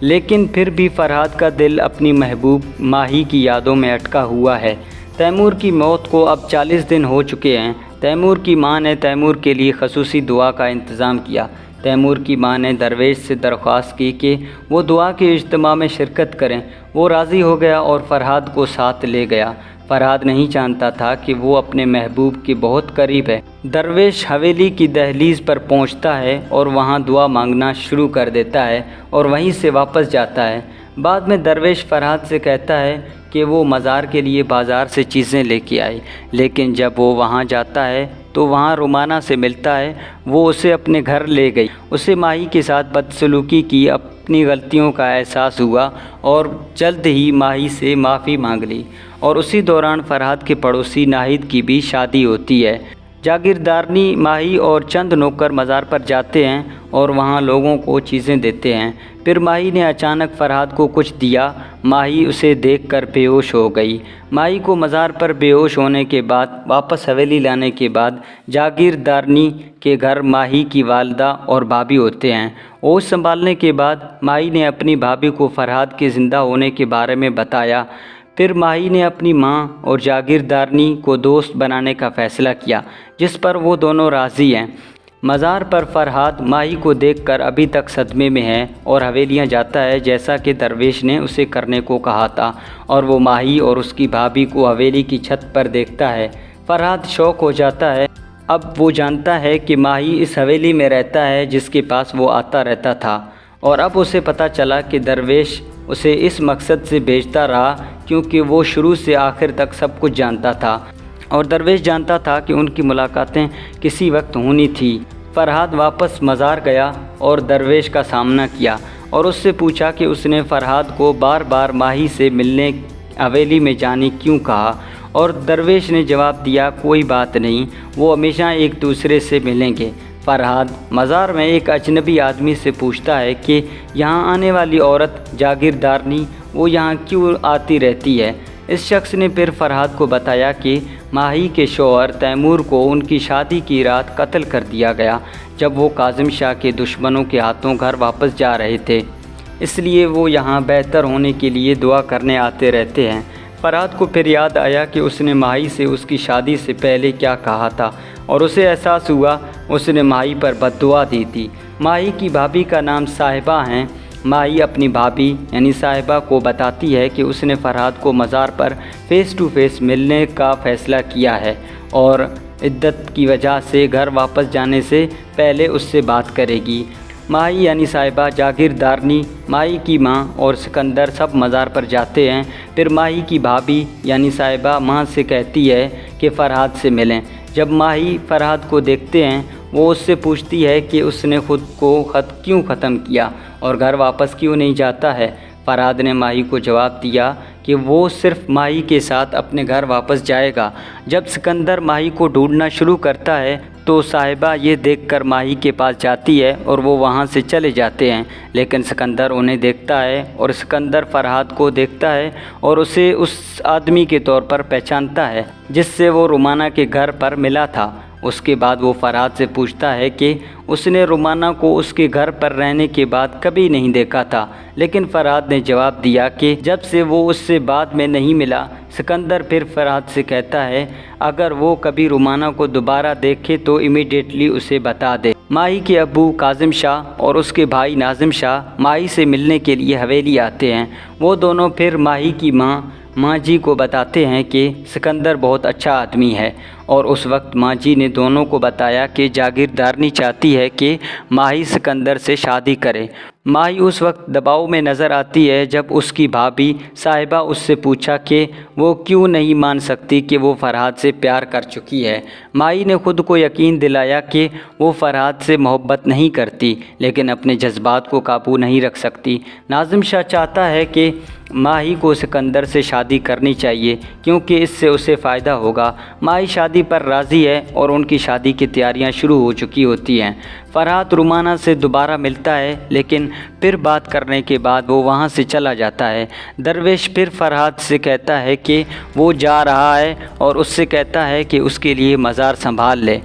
لیکن پھر بھی فرحاد کا دل اپنی محبوب ماہی کی یادوں میں اٹکا ہوا ہے۔ تیمور کی موت کو اب 40 دن ہو چکے ہیں۔ تیمور کی ماں نے تیمور کے لیے خصوصی دعا کا انتظام کیا۔ تیمور کی ماں نے درویش سے درخواست کی کہ وہ دعا کے اجتماع میں شرکت کریں۔ وہ راضی ہو گیا اور فرحاد کو ساتھ لے گیا۔ فرحاد نہیں جانتا تھا کہ وہ اپنے محبوب کے بہت قریب ہے۔ درویش حویلی کی دہلیز پر پہنچتا ہے اور وہاں دعا مانگنا شروع کر دیتا ہے اور وہیں سے واپس جاتا ہے۔ بعد میں درویش فرحاد سے کہتا ہے کہ وہ مزار کے لیے بازار سے چیزیں لے کے آئے، لیکن جب وہ وہاں جاتا ہے تو وہاں رومانہ سے ملتا ہے۔ وہ اسے اپنے گھر لے گئی۔ اسے ماہی کے ساتھ بدسلوکی کی اپنی غلطیوں کا احساس ہوا اور جلد ہی ماہی سے معافی مانگ لی، اور اسی دوران فرحاد کے پڑوسی ناہید کی بھی شادی ہوتی ہے۔ جاگیردارنی ماہی اور چند نوکر مزار پر جاتے ہیں اور وہاں لوگوں کو چیزیں دیتے ہیں۔ پھر ماہی نے اچانک فرحاد کو کچھ دیا۔ ماہی اسے دیکھ کر بے ہوش ہو گئی۔ ماہی کو مزار پر بے ہوش ہونے کے بعد واپس حویلی لانے کے بعد جاگیردارنی کے گھر ماہی کی والدہ اور بھابھی ہوتے ہیں۔ ہوش سنبھالنے کے بعد ماہی نے اپنی بھابھی کو فرحاد کے زندہ ہونے کے بارے میں بتایا۔ پھر ماہی نے اپنی ماں اور جاگیردارنی کو دوست بنانے کا فیصلہ کیا، جس پر وہ دونوں راضی ہیں۔ مزار پر فرحاد ماہی کو دیکھ کر ابھی تک صدمے میں ہے اور حویلیاں جاتا ہے جیسا کہ درویش نے اسے کرنے کو کہا تھا، اور وہ ماہی اور اس کی بھابھی کو حویلی کی چھت پر دیکھتا ہے۔ فرحاد شوق ہو جاتا ہے۔ اب وہ جانتا ہے کہ ماہی اس حویلی میں رہتا ہے جس کے پاس وہ آتا رہتا تھا، اور اب اسے پتہ چلا کہ درویش اسے اس مقصد سے بھیجتا رہا کیونکہ وہ شروع سے آخر تک سب کچھ جانتا تھا، اور درویش جانتا تھا کہ ان کی ملاقاتیں کسی وقت ہونی تھی۔ فرحاد واپس مزار گیا اور درویش کا سامنا کیا اور اس سے پوچھا کہ اس نے فرحاد کو بار بار ماہی سے ملنے حویلی میں جانے کیوں کہا، اور درویش نے جواب دیا، کوئی بات نہیں، وہ ہمیشہ ایک دوسرے سے ملیں گے۔ فرحاد مزار میں ایک اجنبی آدمی سے پوچھتا ہے کہ یہاں آنے والی عورت جاگیردارنی وہ یہاں کیوں آتی رہتی ہے۔ اس شخص نے پھر فرحاد کو بتایا کہ ماہی کے شوہر تیمور کو ان کی شادی کی رات قتل کر دیا گیا جب وہ کاظم شاہ کے دشمنوں کے ہاتھوں گھر واپس جا رہے تھے، اس لیے وہ یہاں بہتر ہونے کے لیے دعا کرنے آتے رہتے ہیں۔ فرحاد کو پھر یاد آیا کہ اس نے ماہی سے اس کی شادی سے پہلے کیا کہا تھا، اور اسے احساس ہوا اس نے ماہی پر بد دعا دی تھی۔ ماہی کی بھابھی کا نام صاحبہ ہے۔ ماہی اپنی بھابھی یعنی صاحبہ کو بتاتی ہے کہ اس نے فرحاد کو مزار پر فیس ٹو فیس ملنے کا فیصلہ کیا ہے اور عدت کی وجہ سے گھر واپس جانے سے پہلے اس سے بات کرے گی۔ ماہی یعنی صاحبہ، جاگیردارنی، ماہی کی ماں اور سکندر سب مزار پر جاتے ہیں۔ پھر ماہی کی بھابھی یعنی صاحبہ ماں سے کہتی ہے کہ فرحاد سے ملیں۔ جب ماہی فرحاد کو دیکھتے ہیں، وہ اس سے پوچھتی ہے کہ اس نے خود کو کیوں ختم کیا اور گھر واپس کیوں نہیں جاتا ہے۔ فرحاد نے ماہی کو جواب دیا کہ وہ صرف ماہی کے ساتھ اپنے گھر واپس جائے گا۔ جب سکندر ماہی کو ڈھونڈنا شروع کرتا ہے تو صاحبہ یہ دیکھ کر ماہی کے پاس جاتی ہے اور وہ وہاں سے چلے جاتے ہیں، لیکن سکندر انہیں دیکھتا ہے اور سکندر فرحاد کو دیکھتا ہے اور اسے اس آدمی کے طور پر پہچانتا ہے جس سے وہ رومانہ کے گھر پر ملا تھا۔ اس کے بعد وہ فرحاد سے پوچھتا ہے کہ اس نے رومانہ کو اس کے گھر پر رہنے کے بعد کبھی نہیں دیکھا تھا، لیکن فرحاد نے جواب دیا کہ جب سے وہ اس سے بعد میں نہیں ملا۔ سکندر پھر فرحاد سے کہتا ہے اگر وہ کبھی رومانہ کو دوبارہ دیکھے تو امیڈیٹلی اسے بتا دے۔ ماہی کے ابو کاظم شاہ اور اس کے بھائی ناظم شاہ ماہی سے ملنے کے لیے حویلی آتے ہیں۔ وہ دونوں پھر ماہی کی ماں جی کو بتاتے ہیں کہ سکندر بہت اچھا آدمی ہے، اور اس وقت ماں جی نے دونوں کو بتایا کہ جاگیردارنی چاہتی ہے کہ ماہی سکندر سے شادی کرے۔ ماہی اس وقت دباؤ میں نظر آتی ہے جب اس کی بھابھی صاحبہ اس سے پوچھا کہ وہ کیوں نہیں مان سکتی کہ وہ فرحاد سے پیار کر چکی ہے۔ ماہی نے خود کو یقین دلایا کہ وہ فرحاد سے محبت نہیں کرتی، لیکن اپنے جذبات کو قابو نہیں رکھ سکتی۔ ناظم شاہ چاہتا ہے کہ ماہی کو سکندر سے شادی کرنی چاہیے کیونکہ اس سے اسے فائدہ ہوگا۔ ماہی شادی پر راضی ہے اور ان کی شادی کی تیاریاں شروع ہو چکی ہوتی ہیں۔ فرحاد رومانہ سے دوبارہ ملتا ہے، لیکن پھر بات کرنے کے بعد وہ وہاں سے چلا جاتا ہے۔ درویش پھر فرحاد سے کہتا ہے کہ وہ جا رہا ہے اور اس سے کہتا ہے کہ اس کے لیے مزار سنبھال لے۔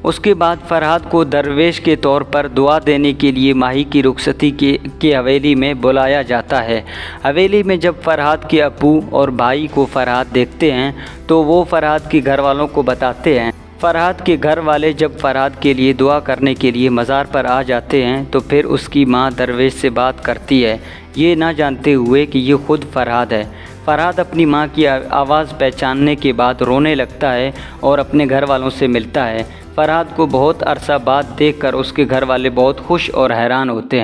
اس کے بعد فرحاد کو درویش کے طور پر دعا دینے کے لیے ماہی کی رخصتی کی حویلی میں بلایا جاتا ہے۔ حویلی میں جب فرحاد کے ابو اور بھائی کو فرحاد دیکھتے ہیں تو وہ فرحاد کے گھر والوں کو بتاتے ہیں۔ فرحاد کے گھر والے جب فرحاد کے لیے دعا کرنے کے لیے مزار پر آ جاتے ہیں تو پھر اس کی ماں درویش سے بات کرتی ہے، یہ نہ جانتے ہوئے کہ یہ خود فرحاد ہے۔ فرحاد اپنی ماں کی آواز پہچاننے کے بعد رونے لگتا ہے اور اپنے گھر والوں سے ملتا ہے۔ فرحاد کو بہت عرصہ بعد دیکھ کر اس کے گھر والے بہت خوش اور حیران ہوتے ہیں۔